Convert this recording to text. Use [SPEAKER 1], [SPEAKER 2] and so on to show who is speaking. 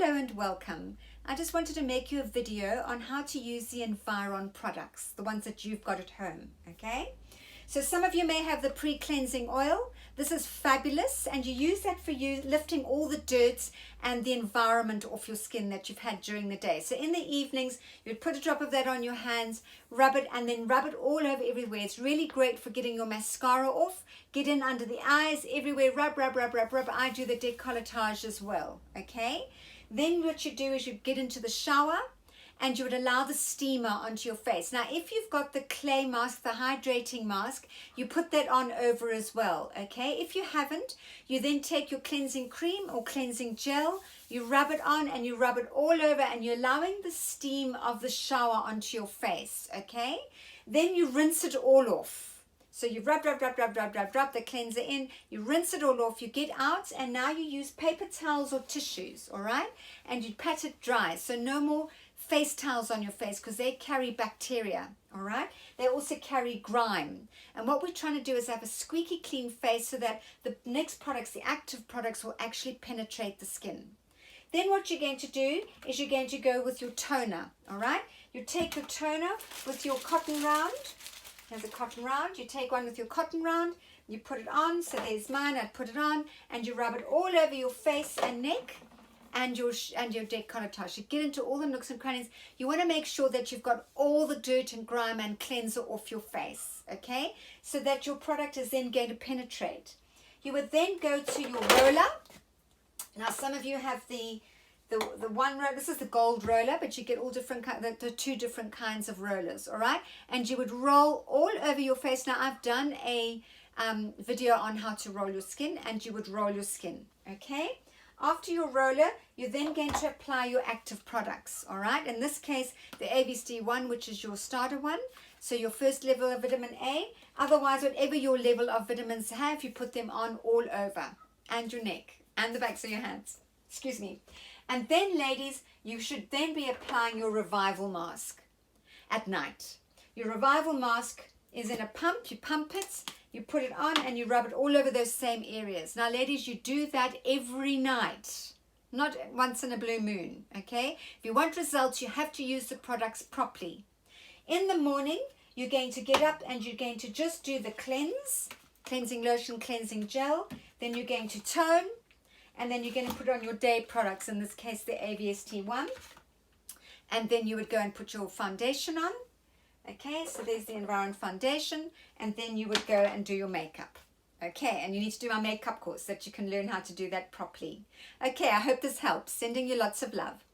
[SPEAKER 1] Hello and welcome. I just wanted to make you a video on how to use the Environ products, the ones that you've got at home, okay? So some of you may have the pre-cleansing oil. This is fabulous, and you use that for you lifting all the dirt and the environment off your skin that you've had during the day. So in the evenings, you'd put a drop of that on your hands, rub it, and then rub it all over everywhere. It's really great for getting your mascara off, get in under the eyes, everywhere, rub, rub, rub, rub, rub. I do the décolletage as well, okay? Then what you do is you get into the shower, and you would allow the steamer onto your face. Now, if you've got the clay mask, the hydrating mask, you put that on over as well, okay? If you haven't, you then take your cleansing cream or cleansing gel, you rub it on and you rub it all over, and you're allowing the steam of the shower onto your face, okay? Then you rinse it all off. So you rub the cleanser in, you rinse it all off, you get out, and now you use paper towels or tissues, all right? And you pat it dry, so no more face towels on your face because they carry bacteria, all right? They also carry grime. And what we're trying to do is have a squeaky clean face so that the next products, the active products, will actually penetrate the skin. Then what you're going to do is you're going to go with your toner, all right? You take your toner with your cotton round. There's a cotton round. You take one with your cotton round, you put it on. So there's mine, I'd put it on, and you rub it all over your face and neck, and your décolletage. You get into all the nooks and crannies. You want to make sure that you've got all the dirt and grime and cleanser off your face, okay? So that your product is then going to penetrate. You would then go to your roller. Now, some of you have the one roller. This is the gold roller, but you get all different, the two different kinds of rollers, all right? And you would roll all over your face. Now, I've done a video on how to roll your skin, and you would roll your skin, okay? After your roller, you're then going to apply your active products, all right? In this case, the ABCD one, which is your starter one. So your first level of vitamin A. Otherwise, whatever your level of vitamins have, you put them on all over, and your neck, and the backs of your hands. Excuse me. And then, ladies, you should then be applying your revival mask at night. Your revival mask is in a pump. You pump it. You put it on and you rub it all over those same areas. Now, ladies, you do that every night, not once in a blue moon, okay? If you want results, you have to use the products properly. In the morning, you're going to get up and you're going to just do the cleansing lotion, cleansing gel. Then you're going to tone, and then you're going to put on your day products, in this case, the AVST one. And then you would go and put your foundation on. Okay, so there's the Environ foundation, and then you would go and do your makeup. Okay, and you need to do my makeup course so that you can learn how to do that properly. Okay, I hope this helps. Sending you lots of love.